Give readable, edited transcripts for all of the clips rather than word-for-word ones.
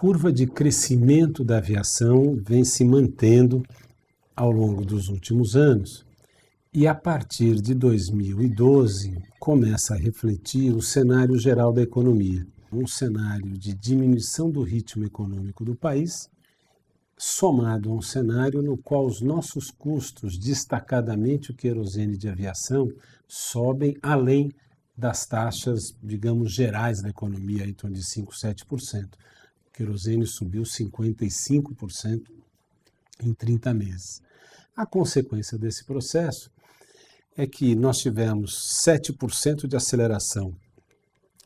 curva de crescimento da aviação vem se mantendo ao longo dos últimos anos e, a partir de 2012, começa a refletir o cenário geral da economia. Um cenário de diminuição do ritmo econômico do país, somado a um cenário no qual os nossos custos, destacadamente o querosene de aviação, sobem além das taxas, digamos, gerais da economia, em torno de 5, 7%. O querosene subiu 55% em 30 meses. A consequência desse processo é que nós tivemos 7% de aceleração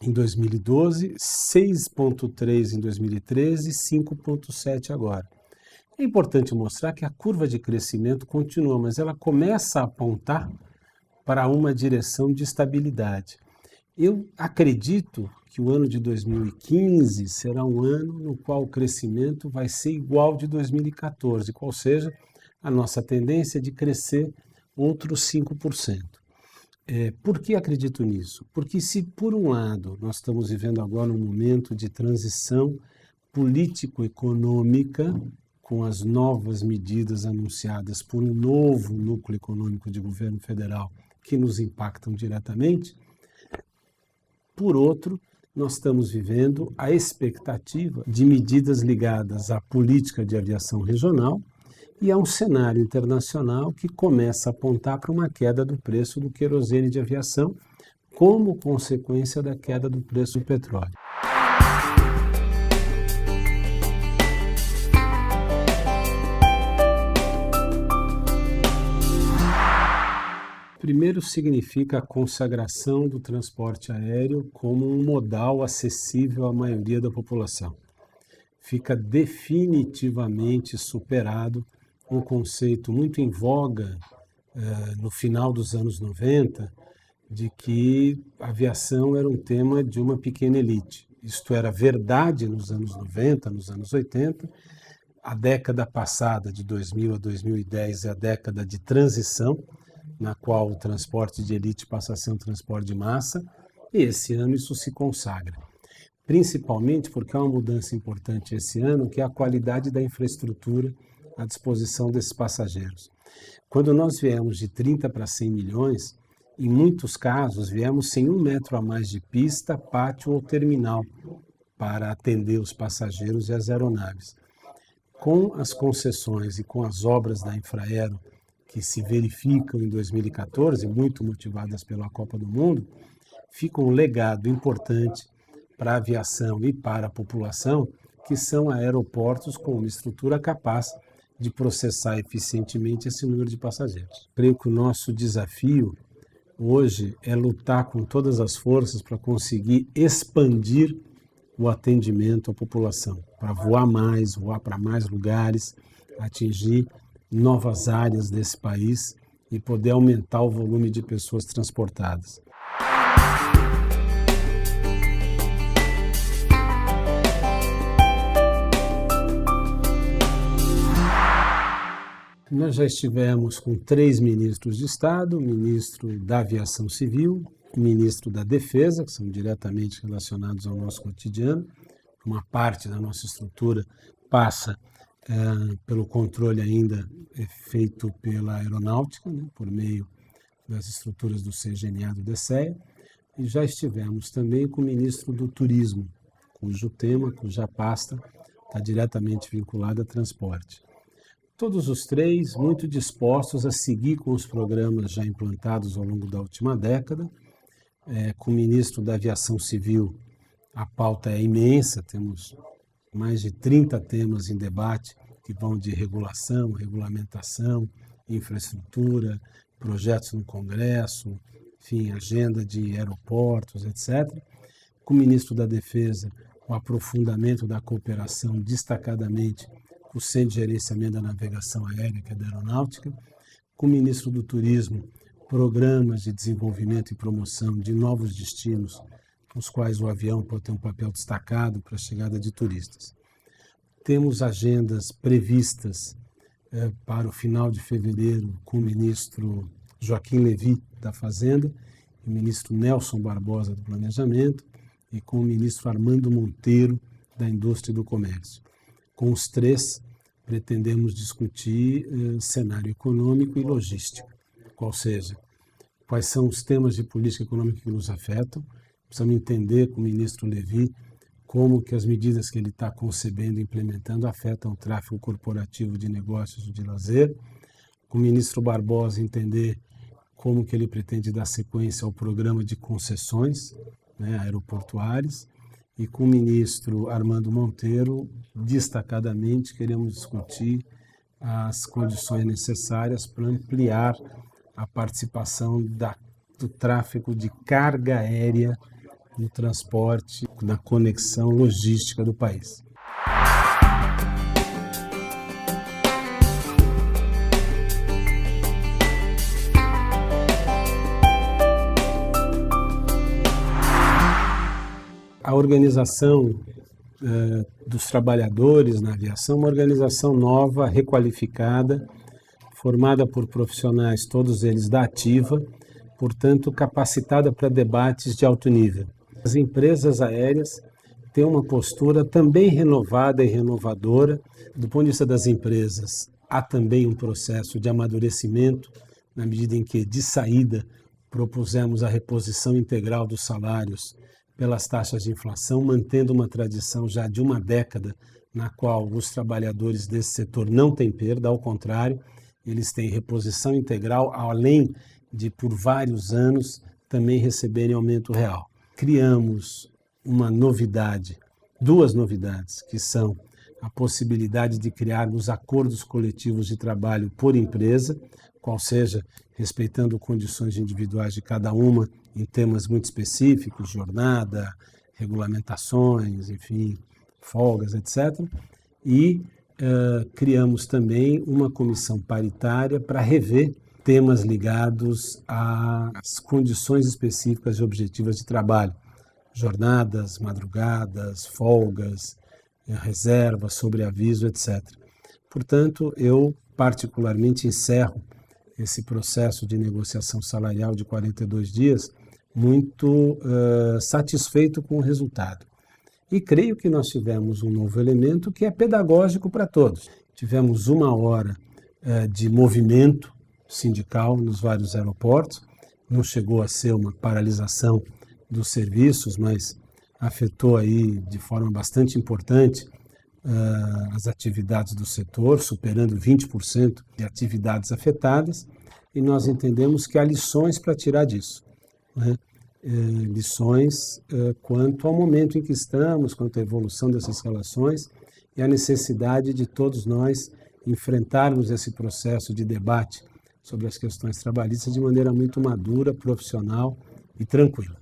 em 2012, 6,3% em 2013 e 5,7% agora. É importante mostrar que a curva de crescimento continua, mas ela começa a apontar para uma direção de estabilidade. Eu acredito que o ano de 2015 será um ano no qual o crescimento vai ser igual ao de 2014, qual seja a nossa tendência de crescer outros 5%. Por que acredito nisso? Porque se, por um lado, nós estamos vivendo agora um momento de transição político-econômica, com as novas medidas anunciadas por um novo núcleo econômico de governo federal que nos impactam diretamente, por outro, nós estamos vivendo a expectativa de medidas ligadas à política de aviação regional e a um cenário internacional que começa a apontar para uma queda do preço do querosene de aviação como consequência da queda do preço do petróleo. Primeiro, significa a consagração do transporte aéreo como um modal acessível à maioria da população. Fica definitivamente superado um conceito muito em voga no final dos anos 90, de que a aviação era um tema de uma pequena elite. Isto era verdade nos anos 90, nos anos 80. A década passada, de 2000 a 2010, é a década de transição, na qual o transporte de elite passa a ser um transporte de massa, e esse ano isso se consagra. Principalmente porque há uma mudança importante esse ano, que é a qualidade da infraestrutura à disposição desses passageiros. Quando nós viemos de 30 para 100 milhões, em muitos casos viemos sem 1 metro a mais de pista, pátio ou terminal para atender os passageiros e as aeronaves. Com as concessões e com as obras da Infraero que se verificam em 2014, muito motivadas pela Copa do Mundo, fica um legado importante para a aviação e para a população, que são aeroportos com uma estrutura capaz de processar eficientemente esse número de passageiros. Creio que o nosso desafio hoje é lutar com todas as forças para conseguir expandir o atendimento à população, para voar mais, voar para mais lugares, atingir novas áreas desse país e poder aumentar o volume de pessoas transportadas. Nós já estivemos com 3 ministros de Estado, o ministro da Aviação Civil, o ministro da Defesa, que são diretamente relacionados ao nosso cotidiano. Uma parte da nossa estrutura passa pelo controle ainda feito pela aeronáutica, por meio das estruturas do CGNA, do DCEA, e já estivemos também com o ministro do Turismo, cuja pasta está diretamente vinculada a transporte. Todos os 3 muito dispostos a seguir com os programas já implantados ao longo da última década. Com o ministro da Aviação Civil, a pauta é imensa, temos mais de 30 temas em debate que vão de regulação, regulamentação, infraestrutura, projetos no Congresso, enfim, agenda de aeroportos, etc. Com o ministro da Defesa, o aprofundamento da cooperação, destacadamente o Centro de Gerenciamento da Navegação Aérea, que é da Aeronáutica. Com o ministro do Turismo, programas de desenvolvimento e promoção de novos destinos, nos quais o avião pode ter um papel destacado para a chegada de turistas. Temos agendas previstas para o final de fevereiro com o ministro Joaquim Levy, da Fazenda, e o ministro Nelson Barbosa, do Planejamento, e com o ministro Armando Monteiro, da indústria e do comércio. Com os três, pretendemos discutir cenário econômico e logística, qual seja, quais são os temas de política econômica que nos afetam. Precisamos entender com o ministro Levy como que as medidas que ele está concebendo e implementando afetam o tráfego corporativo de negócios e de lazer. Com o ministro Barbosa entender como que ele pretende dar sequência ao programa de concessões, aeroportuárias. E com o ministro Armando Monteiro, destacadamente, queremos discutir as condições necessárias para ampliar a participação do tráfego de carga aérea no transporte, na conexão logística do país. A organização dos trabalhadores na aviação é uma organização nova, requalificada, formada por profissionais, todos eles da ativa, portanto capacitada para debates de alto nível. As empresas aéreas têm uma postura também renovada e renovadora. Do ponto de vista das empresas, há também um processo de amadurecimento, na medida em que, de saída, propusemos a reposição integral dos salários pelas taxas de inflação, mantendo uma tradição já de uma década na qual os trabalhadores desse setor não têm perda, ao contrário, eles têm reposição integral, além de, por vários anos, também receberem aumento real. Criamos uma novidade, duas novidades, que são a possibilidade de criarmos acordos coletivos de trabalho por empresa, qual seja, respeitando condições individuais de cada uma em temas muito específicos, jornada, regulamentações, enfim, folgas, etc. E criamos também uma comissão paritária para rever temas ligados às condições específicas e objetivas de trabalho, jornadas, madrugadas, folgas, reservas, sobreaviso, etc. Portanto, eu particularmente encerro esse processo de negociação salarial de 42 dias muito satisfeito com o resultado. E creio que nós tivemos um novo elemento que é pedagógico para todos. Tivemos uma hora de movimento sindical nos vários aeroportos, não chegou a ser uma paralisação dos serviços, mas afetou aí de forma bastante importante as atividades do setor, superando 20% de atividades afetadas, e nós entendemos que há lições para tirar disso, né? Lições quanto ao momento em que estamos, quanto à evolução dessas relações e a necessidade de todos nós enfrentarmos esse processo de debate sobre as questões trabalhistas de maneira muito madura, profissional e tranquila.